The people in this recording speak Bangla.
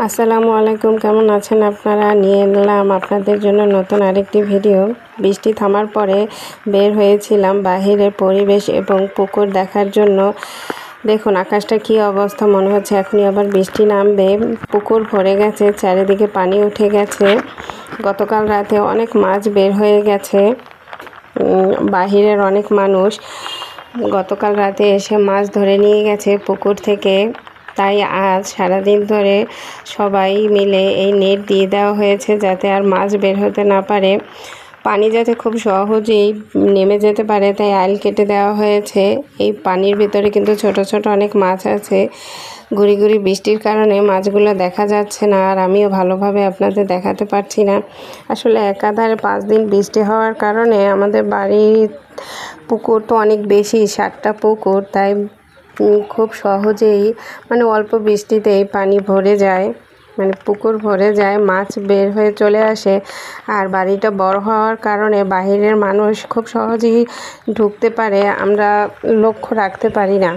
আসসালামু আলাইকুম, কেমন আছেন আপনারা? নিয়ে এলাম আপনাদের জন্য নতুন আরেকটি ভিডিও। বৃষ্টি থামার পরে বের হয়েছিলাম বাহিরের পরিবেশ এবং পুকুর দেখার জন্য। দেখুন আকাশটা কী অবস্থা, মনে হচ্ছে এখনই আবার বৃষ্টি নামবে। পুকুর ভরে গেছে, চারিদিকে পানি উঠে গেছে। গতকাল রাতে অনেক মাছ বের হয়ে গেছে। বাহিরের অনেক মানুষ গতকাল রাতে এসে মাছ ধরে নিয়ে গেছে পুকুর থেকে। তাই আজ সারাদিন ধরে সবাই মিলে এই নেট দিয়ে দেওয়া হয়েছে যাতে আর মাছ বের হতে না পারে, পানি যাতে খুব সহজেই নেমে যেতে পারে, তাই আইল কেটে দেওয়া হয়েছে। এই পানির ভিতরে কিন্তু ছোট ছোট অনেক মাছ আছে। গুড়ি গুড়ি বৃষ্টির কারণে মাছগুলো দেখা যাচ্ছে না, আর আমিও ভালোভাবে আপনাদের দেখাতে পারছি না। আসলে একাধারে 5 দিন বৃষ্টি হওয়ার কারণে আমাদের বাড়ির পুকুর তো অনেক বেশি, 7টা পুকুর, তাই খুব সহজেই অল্প বৃষ্টিতেই পানি ভরে যায়, পুকুর ভরে যায়, মাছ বের হয়ে চলে আসে। আর বাড়িটা বড় হওয়ার কারণে বাহিরের মানুষ খুব সহজেই ঢুকতে পারে, আমরা লক্ষ্য রাখতে পারি না।